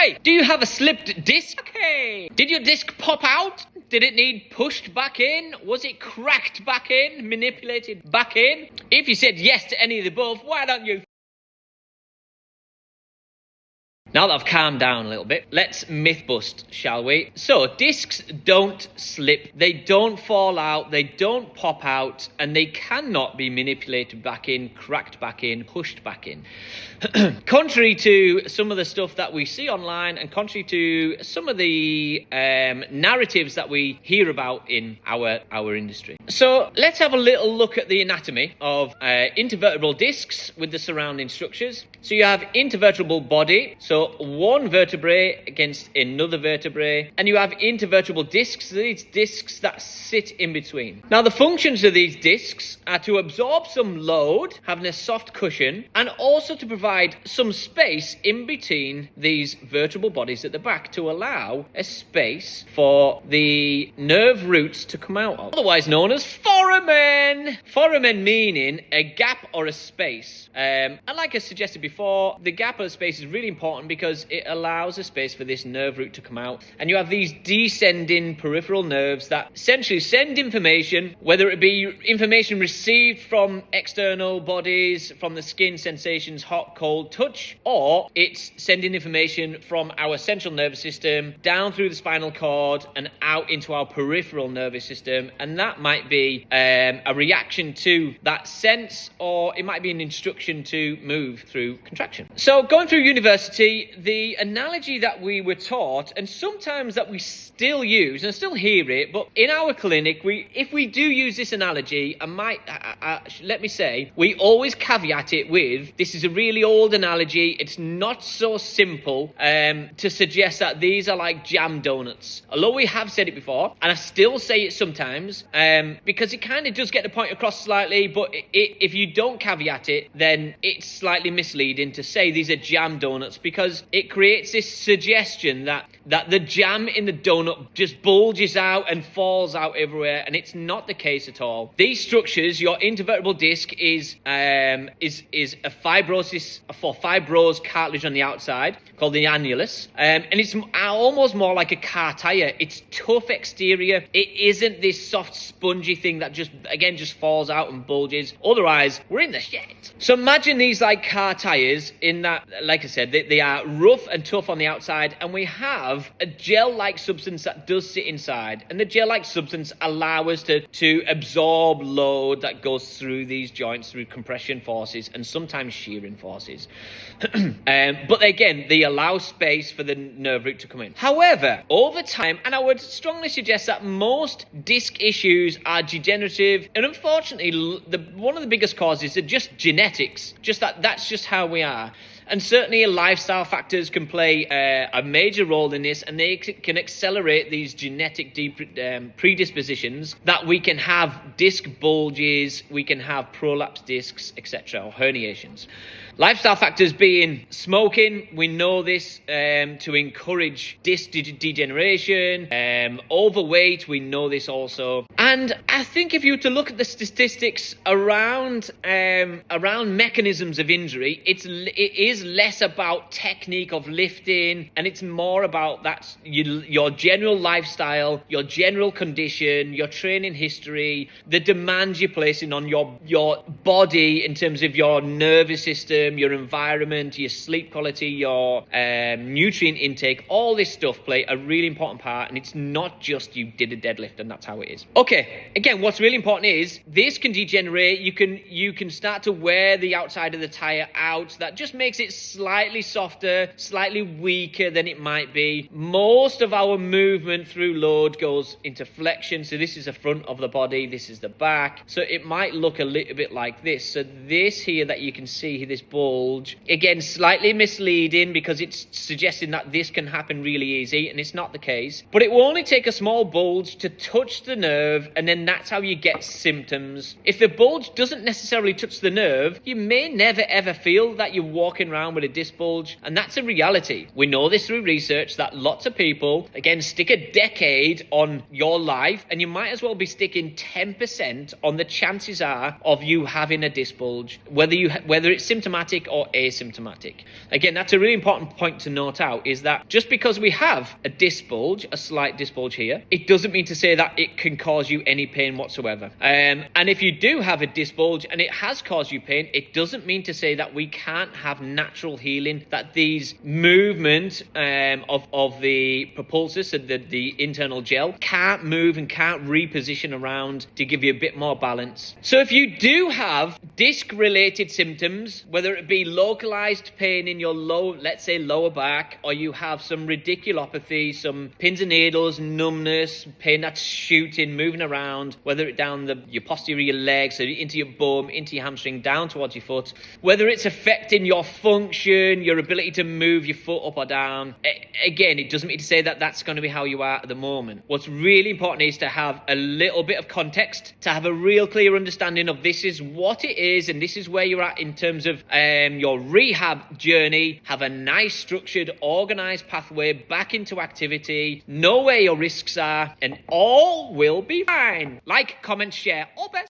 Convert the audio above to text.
Hi! Do you have a slipped disc? Okay. Did your disc pop out? Did it need pushed back in? Was it cracked back in? Manipulated back in? If you said yes to any of the above, why don't you... Now that I've calmed down a little bit, let's myth bust, shall we? So, discs don't slip, they don't fall out, they don't pop out, and they cannot be manipulated back in, cracked back in, pushed back in. Contrary to some of the stuff that we see online, and contrary to some of the narratives that we hear about in our industry. So, let's have a little look at the anatomy of intervertebral discs with the surrounding structures. So, you have intervertebral body, so one vertebrae against another vertebrae, and you have intervertebral discs, these discs that sit in between. Now, the functions of these discs are to absorb some load, having a soft cushion, and also to provide some space in between these vertebral bodies at the back to allow a space for the nerve roots to come out of, otherwise known as foramen. Foramen meaning a gap or a space. And like I suggested before, the gap or the space is really important because it allows a space for this nerve root to come out. And you have these descending peripheral nerves that essentially send information, whether it be information received from external bodies, from the skin sensations, hot, cold, touch, or it's sending information from our central nervous system down through the spinal cord and out into our peripheral nervous system. And that might be a reaction to that sense, or it might be an instruction to move through contraction. So going through university, the analogy that we were taught, and sometimes that we still use and still hear it, but in our clinic, if we do use this analogy, let me say, we always caveat it with, this is a really old analogy, it's not so simple to suggest that these are like jam donuts. Although we have said it before, and I still say it sometimes, because it kind of does get the point across slightly, but if you don't caveat it, then it's slightly misleading to say these are jam donuts, because it creates this suggestion that the jam in the donut just bulges out and falls out everywhere, and it's not the case at all. These structures, your intervertebral disc is a fibrosis for fibrosed cartilage on the outside called the annulus, and it's almost more like a car tire. It's tough exterior. It isn't this soft spongy thing that just falls out and bulges. Otherwise, we're in the shit. So imagine these like car tires in that, like I said, they are rough and tough on the outside, and we have a gel-like substance that does sit inside, and the gel-like substance allows us to absorb load that goes through these joints through compression forces and sometimes shearing forces. But again, they allow space for the nerve root to come in. However, over time, and I would strongly suggest that most disc issues are degenerative, and unfortunately, one of the biggest causes are just genetics. That's just how we are. And certainly lifestyle factors can play a major role in this, and they can accelerate these genetic predispositions that we can have disc bulges, we can have prolapsed discs, etc., or herniations. Lifestyle factors being smoking, we know this to encourage disc degeneration, overweight, we know this also. And I think if you were to look at the statistics around mechanisms of injury, it is less about technique of lifting, and it's more about your general lifestyle, your general condition, your training history, the demands you're placing on your body in terms of your nervous system, your environment, your sleep quality, your nutrient intake. All this stuff play a really important part, and it's not just you did a deadlift and that's how it is. Okay, again, what's really important is this can degenerate. You can start to wear the outside of the tire out. That just makes it slightly softer, slightly weaker than it might be. Most of our movement through load goes into flexion. So this is the front of the body, this is the back. So it might look a little bit like this. So this here that you can see, this bulge, again, slightly misleading because it's suggesting that this can happen really easy, and it's not the case. But it will only take a small bulge to touch the nerve, and then that's how you get symptoms. If the bulge doesn't necessarily touch the nerve, you may never ever feel that you're walking around with a disc bulge, and that's a reality. We know this through research that lots of people, again, stick a decade on your life, and you might as well be sticking 10% on the chances are of you having a disc bulge, whether it's symptomatic symptomatic or asymptomatic. Again, that's a really important point to note out, is that just because we have a disc bulge, a slight disc bulge here, it doesn't mean to say that it can cause you any pain whatsoever. And if you do have a disc bulge and it has caused you pain, it doesn't mean to say that we can't have natural healing, that these movements of the propulsus and the internal gel can't move and can't reposition around to give you a bit more balance. So if you do have disc related symptoms, whether it be localized pain in your let's say lower back, or you have some radiculopathy, some pins and needles, numbness, pain that's shooting, moving around, whether it's down your posterior legs, so into your bum, into your hamstring, down towards your foot, whether it's affecting your function, your ability to move your foot up or down, again, it doesn't mean to say that that's going to be how you are at the moment. What's really important is to have a little bit of context, to have a real clear understanding of this is what it is and this is where you're at in terms of your rehab journey. Have a nice structured, organized pathway back into activity, know where your risks are, and all will be fine. Like, comment, share, all best.